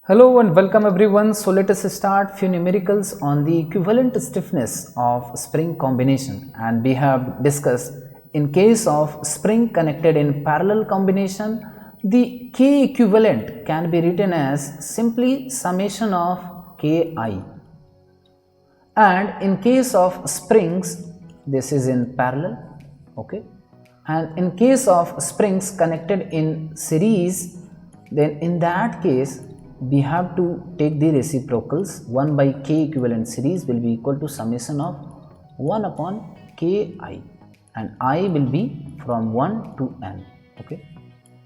Hello and welcome everyone. So let us start few numericals on the equivalent stiffness of spring combination, and we have discussed in case of spring connected in parallel combination, the K equivalent can be written as simply summation of Ki, and in case of springs this is in parallel, okay, and in case of springs connected in series, then in that case we have to take the reciprocals. 1 by K equivalent series will be equal to summation of 1 upon Ki, and I will be from 1 to n, okay.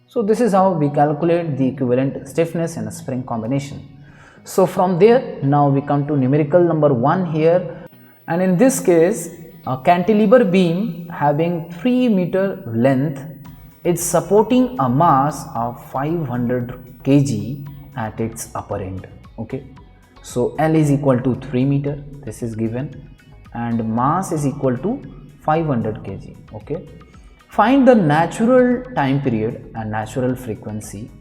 So this is how we calculate the equivalent stiffness in a spring combination. So from there now we come to numerical number 1 here, and in this case a cantilever beam having 3 meter length is supporting a mass of 500 kg at its upper end, okay. So L is equal to 3 meter, this is given, and mass is equal to 500 kg, okay. Find the natural time period and natural frequency,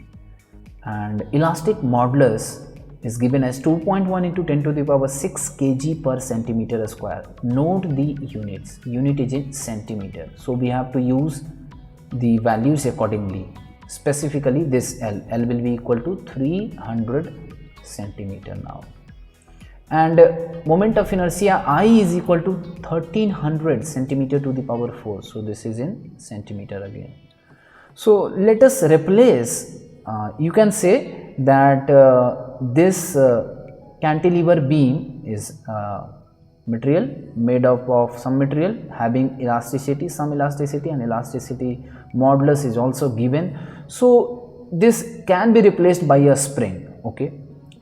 and elastic modulus is given as 2.1 into 10 to the power 6 kg per centimeter square. Note the units, unit is in centimeter, so we have to use the values accordingly. Specifically this L will be equal to 300 centimeter now, and moment of inertia I is equal to 1300 centimeter to the power 4, so this is in centimeter again. So let us replace, you can say that this cantilever beam is material made up of some material having elasticity, some elasticity, and elasticity modulus is also given. So this can be replaced by a spring, okay,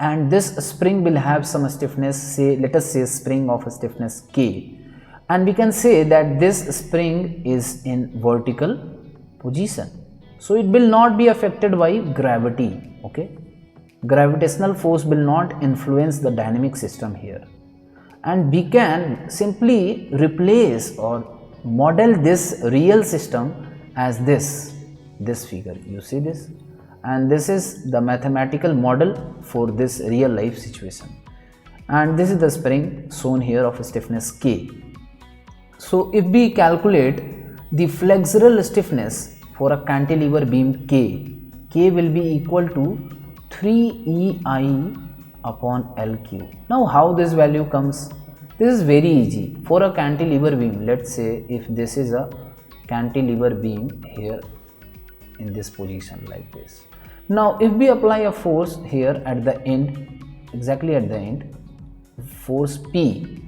and this spring will have some stiffness, say let us say spring of a stiffness K, and we can say that this spring is in vertical position, so it will not be affected by gravity, okay. Gravitational force will not influence the dynamic system here, and we can simply replace or model this real system as this figure, you see this, and this is the mathematical model for this real life situation, and this is the spring shown here of stiffness K. So if we calculate the flexural stiffness for a cantilever beam K will be equal to 3EI upon LQ. Now how this value comes? This is very easy. For a cantilever beam, let's say if this is a cantilever beam here in this position like this. Now if we apply a force here at the end, exactly at the end, force P,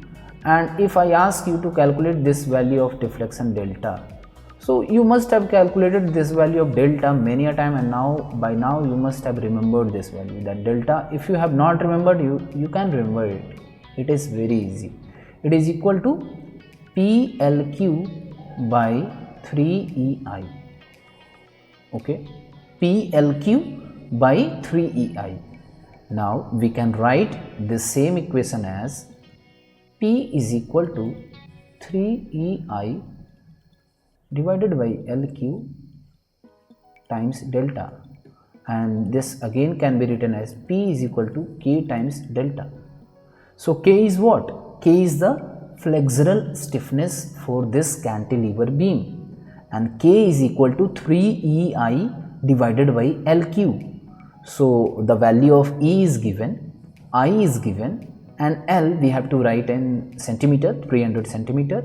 and if I ask you to calculate this value of deflection delta, so you must have calculated this value of delta many a time, and by now you must have remembered this value, that delta. If you have not remembered, you can remember it. It is very easy. It is equal to PLQ by 3EI, okay, PLQ by 3EI. Now we can write this same equation as P is equal to 3EI divided by LQ times delta, and this again can be written as P is equal to K times delta. So K is what? K is the flexural stiffness for this cantilever beam, and K is equal to 3EI divided by LQ. So the value of E is given, I is given, and L we have to write in centimeter, 300 centimeter,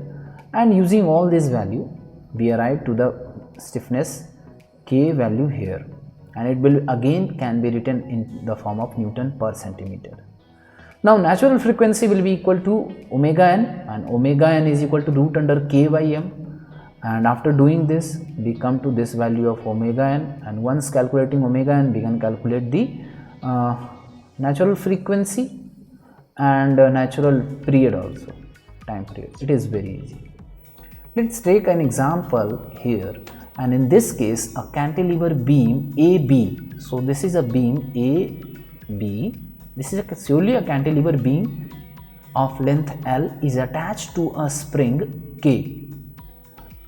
and using all this value we arrive to the stiffness K value here, and it will again can be written in the form of Newton per centimeter. Now natural frequency will be equal to omega n, and omega n is equal to root under K by m, and after doing this we come to this value of omega n, and once calculating omega n we can calculate the natural frequency and natural period also, time period. It is very easy. Let's take an example here, and in this case a cantilever beam AB. So this is a beam AB. This is surely a cantilever beam of length L is attached to a spring K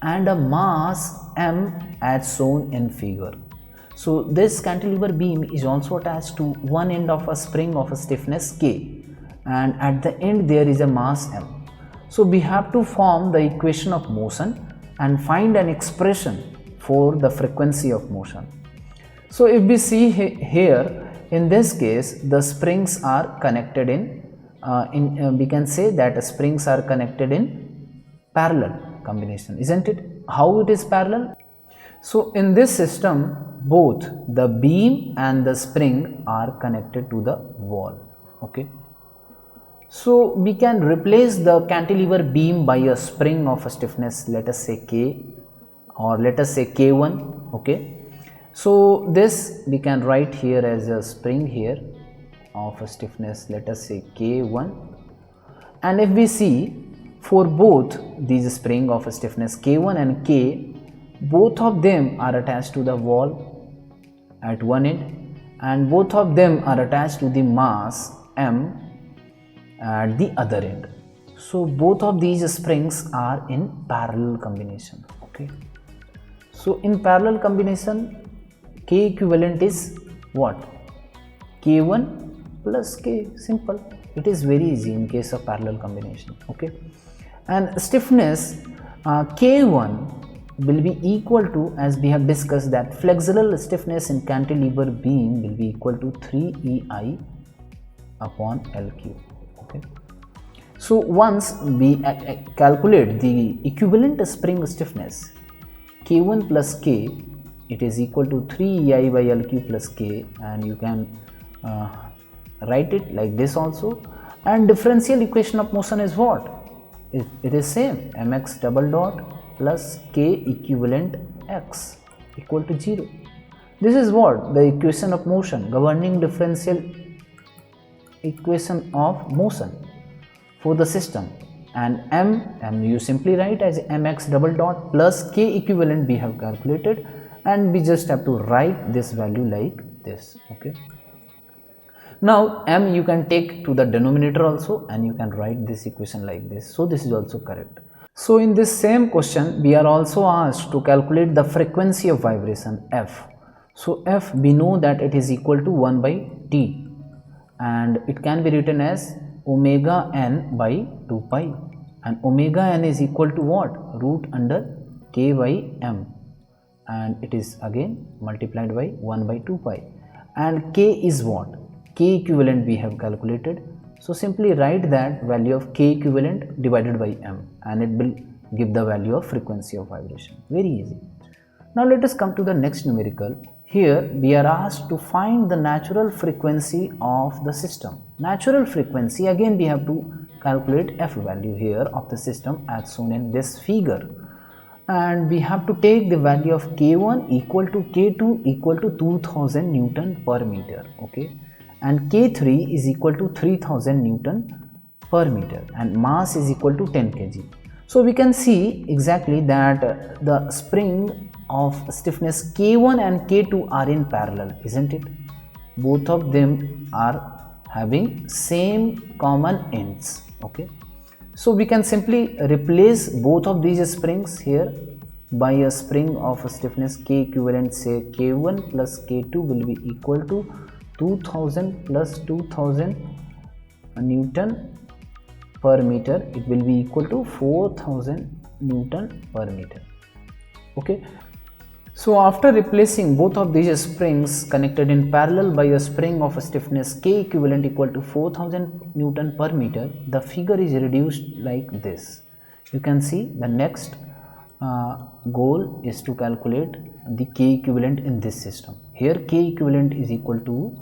and a mass M as shown in figure. So this cantilever beam is also attached to one end of a spring of a stiffness K, and at the end there is a mass M. So we have to form the equation of motion and find an expression for the frequency of motion. So if we see here, in this case the springs are connected we can say that springs are connected in parallel combination, isn't it? How it is parallel? So in this system, both the beam and the spring are connected to the wall. Okay. So we can replace the cantilever beam by a spring of a stiffness, let us say K, or let us say K1. Okay. So this we can write here as a spring here of a stiffness, let us say K1. And if we see for both these spring of a stiffness K1 and K, both of them are attached to the wall at one end, and both of them are attached to the mass M at the other end. So both of these springs are in parallel combination. Okay. So in parallel combination, K equivalent is what? K1 plus K, simple. It is very easy in case of parallel combination. Okay. And stiffness K1 will be equal to, as we have discussed, that flexural stiffness in cantilever beam will be equal to 3EI upon LQ. Okay. So once we calculate the equivalent spring stiffness K1 plus K, it is equal to 3EI by LQ plus K, and you can write it like this also. And differential equation of motion is what? It is same, mx double dot plus K equivalent x equal to 0. This is what? The equation of motion, governing differential equation of motion for the system. And m you simply write as mx double dot plus K equivalent we have calculated, and we just have to write this value like this. Okay. Now m you can take to the denominator also, and you can write this equation like this. So this is also correct. So in this same question, we are also asked to calculate the frequency of vibration f. So f, we know that it is equal to 1 by t, and it can be written as omega n by 2 pi, and omega n is equal to what? Root under k by m, and it is again multiplied by 1 by 2 pi, and k is what? K equivalent we have calculated. So simply write that value of K equivalent divided by m, and it will give the value of frequency of vibration. Very easy. Now let us come to the next numerical. Here we are asked to find the natural frequency of the system. Natural frequency, again we have to calculate f value here of the system as shown in this figure, and we have to take the value of K1 equal to K2 equal to 2000 Newton per meter. Okay. And K3 is equal to 3000 Newton per meter, and mass is equal to 10 kg. So we can see exactly that the spring of stiffness K1 and K2 are in parallel, isn't it? Both of them are having same common ends. Okay. So we can simply replace both of these springs here by a spring of a stiffness K equivalent, say K1 plus K2 will be equal to 2000 plus 2000 Newton per meter. It will be equal to 4000 Newton per meter. Okay. So after replacing both of these springs connected in parallel by a spring of a stiffness K equivalent equal to 4000 Newton per meter, the figure is reduced like this. You can see the next goal is to calculate the K equivalent in this system. Here K equivalent is equal to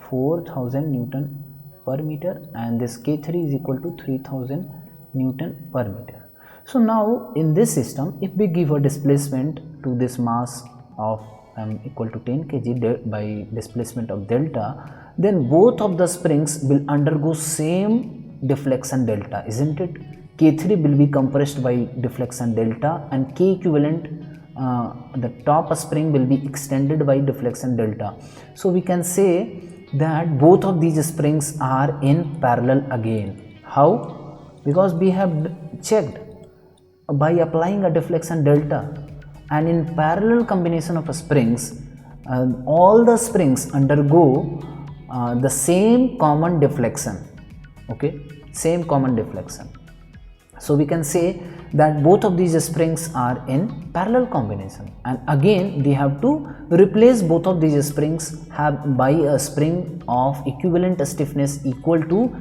4000 Newton per meter, and this K3 is equal to 3000 Newton per meter. So now in this system, if we give a displacement to this mass of equal to 10 kg by displacement of delta, then both of the springs will undergo same deflection delta, isn't it? K3 will be compressed by deflection delta, and K equivalent, the top spring will be extended by deflection delta. So we can say that both of these springs are in parallel again. How? Because we have checked by applying a deflection delta, and in parallel combination of springs, all the springs undergo the same common deflection. Okay, same common deflection. So we can say that both of these springs are in parallel combination, and again we have to replace both of these springs by a spring of equivalent stiffness equal to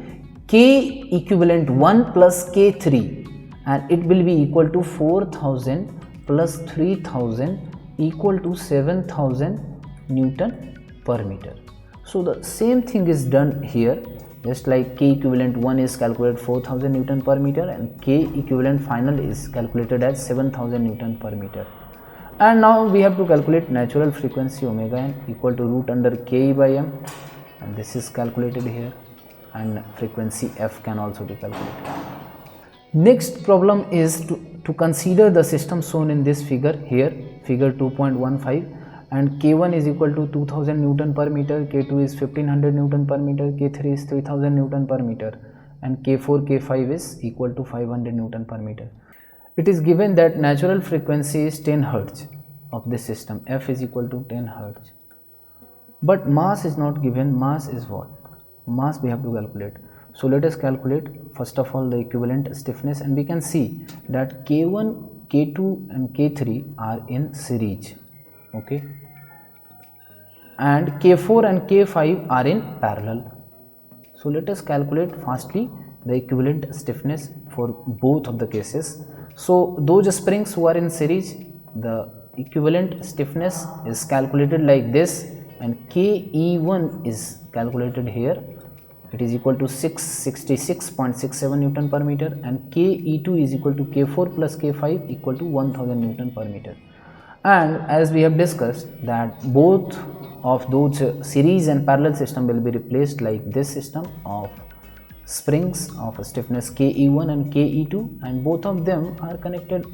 K equivalent 1 plus K3, and it will be equal to 4000 plus 3000 equal to 7000 Newton per meter. So the same thing is done here. Just like K equivalent 1 is calculated 4000 Newton per meter, and K equivalent final is calculated as 7000 Newton per meter. And now we have to calculate natural frequency omega n equal to root under K by m, and this is calculated here, and frequency f can also be calculated. Next problem is to consider the system shown in this figure here, figure 2.15, and K1 is equal to 2000 Newton per meter, K2 is 1500 Newton per meter, K3 is 3000 Newton per meter, and K4, K5 is equal to 500 Newton per meter. It is given that natural frequency is 10 Hz of this system, F is equal to 10 Hz. But mass is not given. Mass is what? Mass we have to calculate. So let us calculate first of all the equivalent stiffness, and we can see that K1, K2 and K3 are in series. Okay, and K4 and K5 are in parallel. So let us calculate firstly the equivalent stiffness for both of the cases. So those springs who are in series, the equivalent stiffness is calculated like this, and KE1 is calculated here. It is equal to 666.67 Newton per meter, and KE2 is equal to K4 plus K5 equal to 1000 Newton per meter. And as we have discussed that both of those series and parallel system will be replaced like this system of springs of stiffness KE1 and KE2, and both of them are connected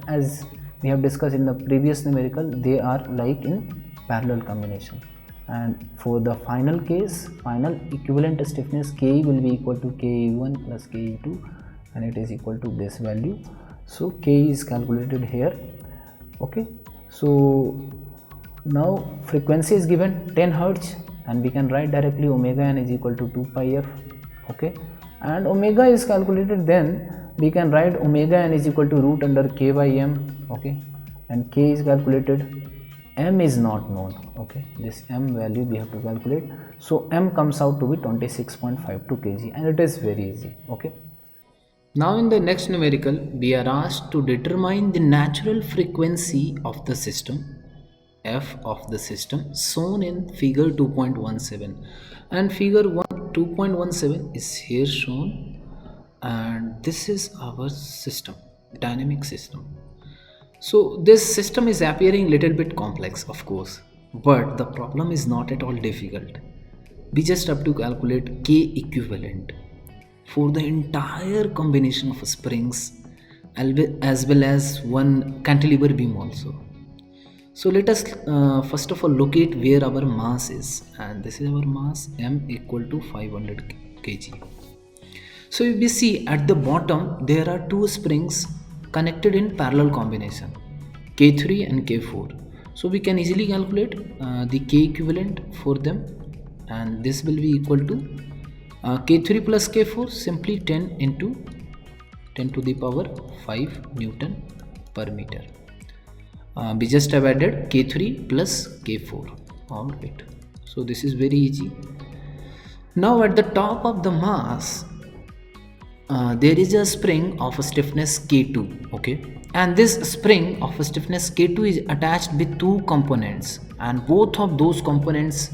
as we have discussed in the previous numerical, they are like in parallel combination. And for the final case, final equivalent stiffness Ke will be equal to KE1 plus KE2, and it is equal to this value. So Ke is calculated here. Okay, so now frequency is given 10 Hz, and we can write directly omega n is equal to 2 pi f. Okay, and omega is calculated, then we can write omega n is equal to root under K by m. Okay, and K is calculated, m is not known. Okay, this m value we have to calculate. So m comes out to be 26.52 kg, and it is very easy. Okay, now in the next numerical we are asked to determine the natural frequency of the system, f of the system, shown in figure 2.17, and figure 2.17 is here shown, and this is our system, dynamic system. So this system is appearing little bit complex, of course, but the problem is not at all difficult. We just have to calculate K equivalent for the entire combination of springs as well as one cantilever beam also. So let us first of all locate where our mass is, and this is our mass, m equal to 500 kg. So if we see at the bottom, there are two springs connected in parallel combination, K3 and K4. So we can easily calculate the K equivalent for them, and this will be equal to K3 plus K4, simply 10 into 10 to the power 5 Newton per meter. We just have added K3 plus K4. Alright, so this is very easy. Now at the top of the mass, there is a spring of a stiffness K2. Okay, and this spring of a stiffness K2 is attached with two components, and both of those components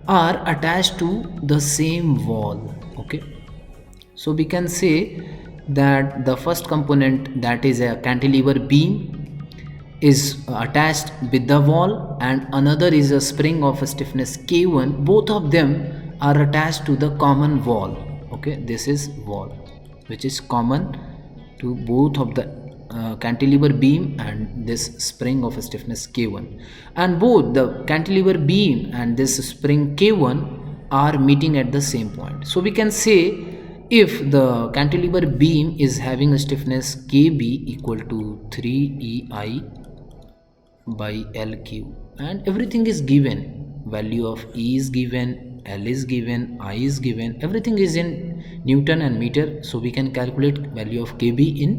are attached to the same wall. Okay, so we can say that the first component, that is a cantilever beam, is attached with the wall, and another is a spring of a stiffness K1. Both of them are attached to the common wall. Okay, this is wall which is common to both of the cantilever beam and this spring of a stiffness K1, and both the cantilever beam and this spring K1 are meeting at the same point. So we can say, if the cantilever beam is having a stiffness KB equal to 3EI by LQ, and everything is given. Value of E is given, L is given, I is given, everything is in Newton and meter, so we can calculate value of kb in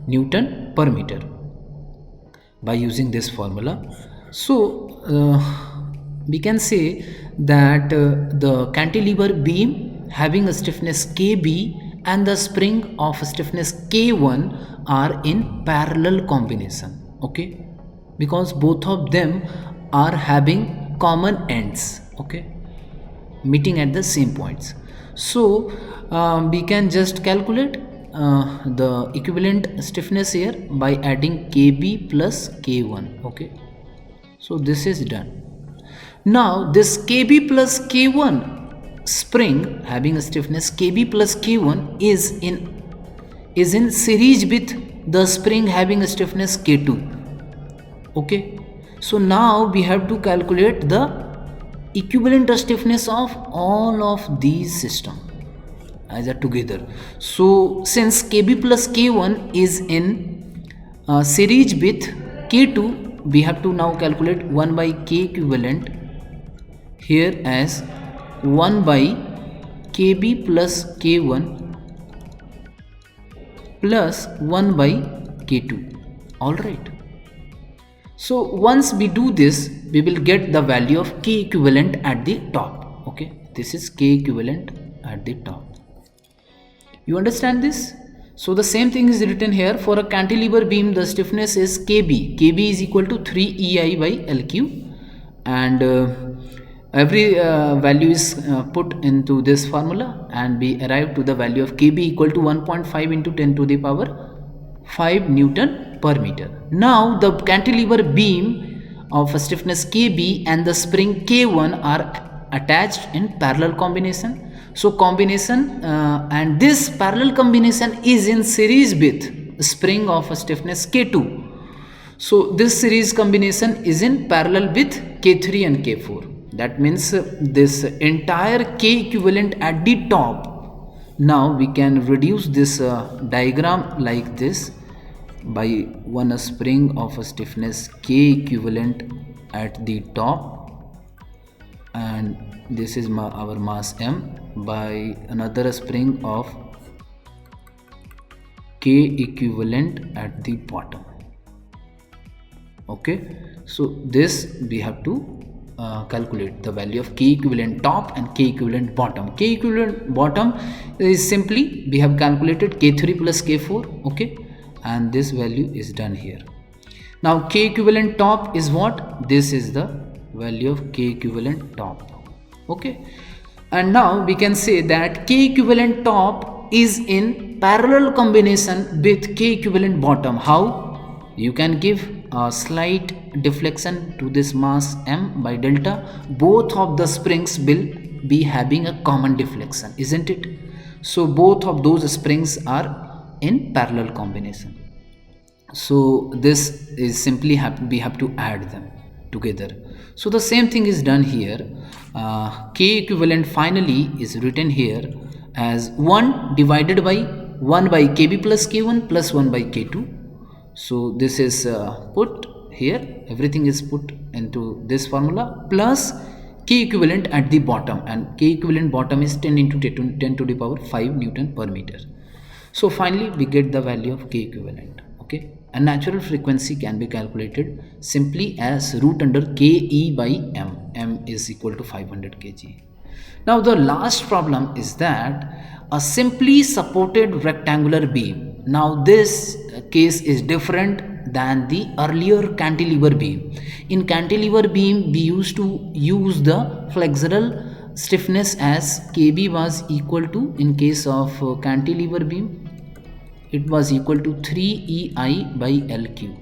Newton per meter by using this formula. So we can say that the cantilever beam having a stiffness kb and the spring of stiffness k1 are in parallel combination, okay, because both of them are having common ends, okay, meeting at the same points. So we can just calculate the equivalent stiffness here by adding kb plus k1, okay. So this is done. Now this kb plus k1 spring having a stiffness kb plus k1 is in series with the spring having a stiffness k2, okay. So now we have to calculate the equivalent stiffness of all of these systems as a together. So since kb plus k1 is in series with k2, we have to now calculate 1 by k equivalent here as 1 by kb plus k1 plus 1 by k2. Alright. So once we do this, we will get the value of k equivalent at the top. Okay, this is k equivalent at the top. You understand this? So the same thing is written here. For a cantilever beam, the stiffness is kb. Kb is equal to 3 EI by LQ, and every value is put into this formula, and we arrive to the value of kb equal to 1.5 into 10 to the power 5 Newton per meter. Now the cantilever beam of a stiffness kb and the spring k1 are attached in parallel combination. So combination and this parallel combination is in series with spring of a stiffness k2. So this series combination is in parallel with k3 and k4. That means this entire k equivalent at the top. Now we can reduce this diagram like this by one spring of a stiffness k equivalent at the top, and this is our mass m, by another spring of k equivalent at the bottom. Okay, so this we have to calculate the value of k equivalent top and k equivalent bottom. K equivalent bottom is simply we have calculated k3 plus k4, okay, and this value is done here. Now k equivalent top is what? This is the value of k equivalent top, okay. And now we can say that k equivalent top is in parallel combination with k equivalent bottom. How? You can give a slight deflection to this mass m by delta. Both of the springs will be having a common deflection, isn't it? So both of those springs are in parallel combination. So this is simply we have to add them together. So the same thing is done here. K equivalent finally is written here as 1 divided by 1 by kb plus k1 plus 1 by k2. So this is put here, everything is put into this formula, plus k equivalent at the bottom, and k equivalent bottom is 10 into 10 to the power 5 Newton per meter. So finally we get the value of k equivalent, okay. A natural frequency can be calculated simply as root under ke by m. M is equal to 500 kg. Now the last problem is that a simply supported rectangular beam. Now this case is different than the earlier cantilever beam. In cantilever beam we used to use the flexural stiffness as kb was equal to, in case of cantilever beam, it was equal to 3 EI by LQ.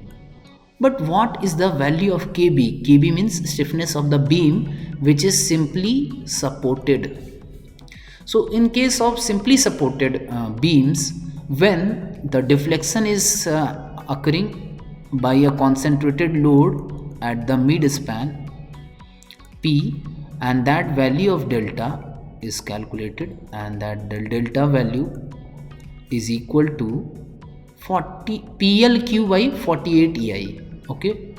But what is the value of kb? Kb means stiffness of the beam which is simply supported. So in case of simply supported beams, when the deflection is occurring by a concentrated load at the mid span P, and that value of delta is calculated, and that delta value is equal to 40 PLQ by 48 EI. Okay,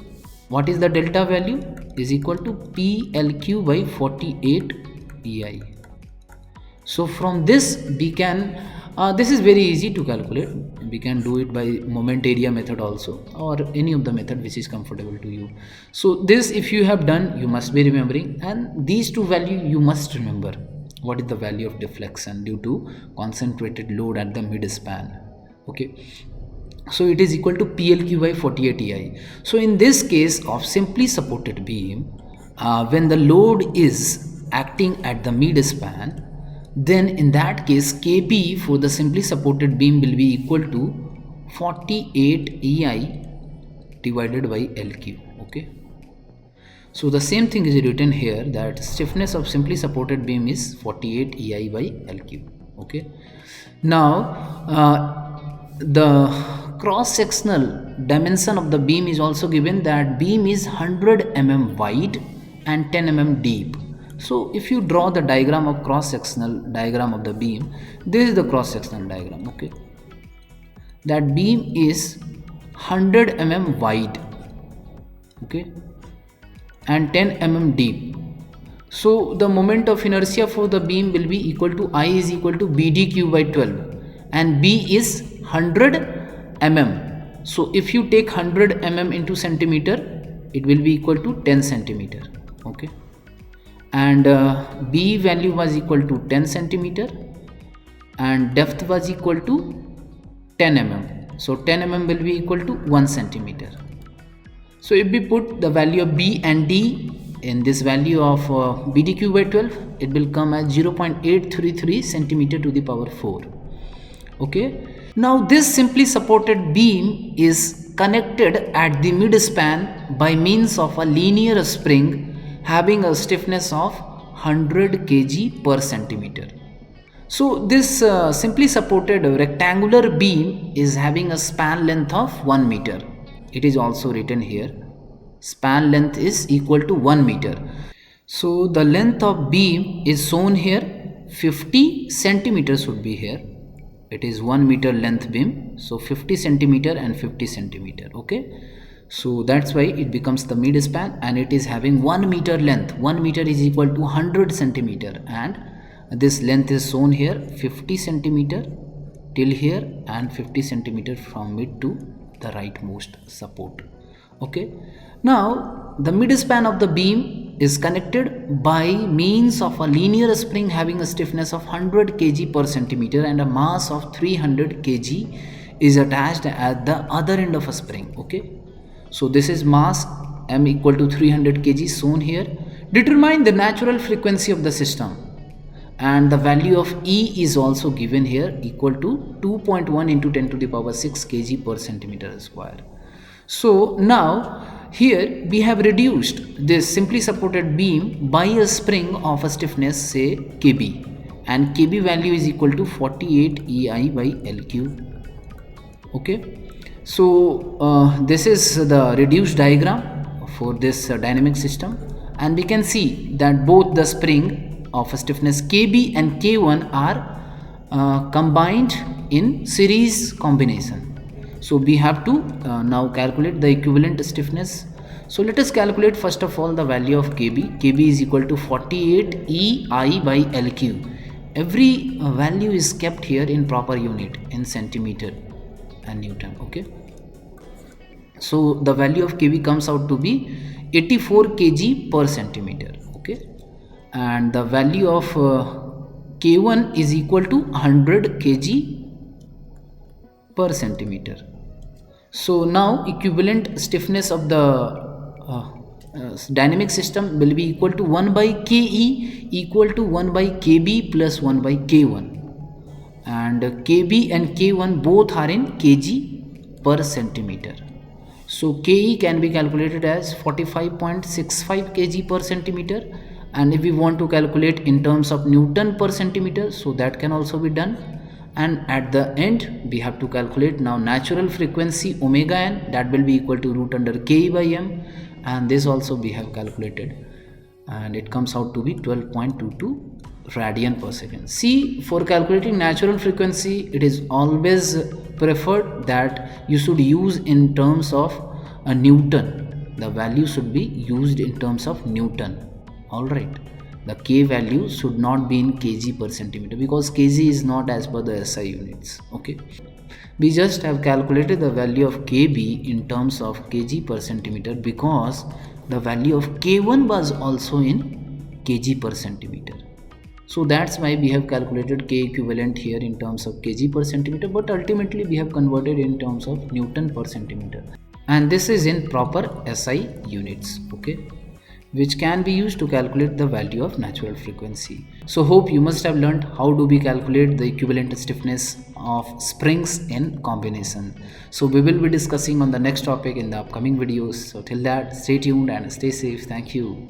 what is the delta value? is equal to PLQ by 48 EI. So from this we can, this is very easy to calculate. We can do it by moment area method also, or any of the method which is comfortable to you. So this, if you have done, you must be remembering, and these two value you must remember. What is the value of deflection due to concentrated load at the mid span? Okay, so it is equal to PLQ by 48 EI. So in this case of simply supported beam, when the load is acting at the mid span, then in that case KB for the simply supported beam will be equal to 48 EI divided by LQ. Okay, so the same thing is written here, that stiffness of simply supported beam is 48 EI by LQ. Okay, now the cross sectional dimension of the beam is also given, that beam is 100 mm wide and 10 mm deep. So if you draw the diagram of cross sectional diagram of the beam, this is the cross sectional diagram. Okay, that beam is 100 mm wide, okay, and 10 mm deep. So the moment of inertia for the beam will be equal to I is equal to BDQ by 12, and B is 100 mm. So if you take 100 mm into centimeter, it will be equal to 10 centimeter. Okay, and B value was equal to 10 centimeter and depth was equal to 10 mm. So 10 mm will be equal to 1 centimeter. So if we put the value of B and D in this value of BDQ by 12, it will come as 0.833 centimeter to the power 4. Okay, now this simply supported beam is connected at the mid span by means of a linear spring having a stiffness of 100 kg per centimeter. So this simply supported rectangular beam is having a span length of 1 meter. It is also written here, span length is equal to 1 meter. So the length of beam is shown here, 50 centimeters should be here. It is 1 meter length beam, so 50 centimeter and 50 centimeter. Okay, so that's why it becomes the mid span, and it is having 1 meter length. 1 meter is equal to 100 centimeter, and this length is shown here, 50 centimeter till here and 50 centimeter from mid to the rightmost support. Okay, now the mid span of the beam is connected by means of a linear spring having a stiffness of 100 kg per centimeter and a mass of 300 kg is attached at the other end of a spring. Okay, so this is mass M equal to 300 kg shown here. Determine the natural frequency of the system, and the value of E is also given here, equal to 2.1 into 10 to the power 6 kg per centimeter square. So now here we have reduced this simply supported beam by a spring of a stiffness, say Kb, and Kb value is equal to 48 EI by LQ. Okay, so this is the reduced diagram for this dynamic system, and we can see that both the spring of a stiffness Kb and K1 are combined in series combination. So we have to now calculate the equivalent stiffness. So let us calculate first of all the value of Kb. Kb is equal to 48 EI by LQ. Every value is kept here in proper unit, in centimeter and Newton. Okay, so the value of Kb comes out to be 84 kg per centimeter. Okay, and the value of K1 is equal to 100 kg per centimeter. So now equivalent stiffness of the dynamic system will be equal to 1 by Ke equal to 1 by Kb plus 1 by K1, and Kb and K1 both are in kg per centimeter. So Ke can be calculated as 45.65 kg per centimeter, and if we want to calculate in terms of Newton per centimeter, so that can also be done. And at the end we have to calculate now natural frequency omega n, that will be equal to root under Ke by m, and this also we have calculated, and it comes out to be 12.22 radian per second. See, for calculating natural frequency, it is always preferred that you should use in terms of a Newton, the value should be used in terms of Newton. Alright, the K value should not be in kg per centimeter, because kg is not as per the SI units. Okay, we just have calculated the value of kb in terms of kg per centimeter, because the value of k1 was also in kg per centimeter. So that's why we have calculated K equivalent here in terms of kg per centimeter, but ultimately we have converted in terms of Newton per centimeter, and this is in proper SI units. Okay, which can be used to calculate the value of natural frequency. So hope you must have learned how do we calculate the equivalent stiffness of springs in combination. So we will be discussing on the next topic in the upcoming videos. So till that, stay tuned and stay safe. Thank you.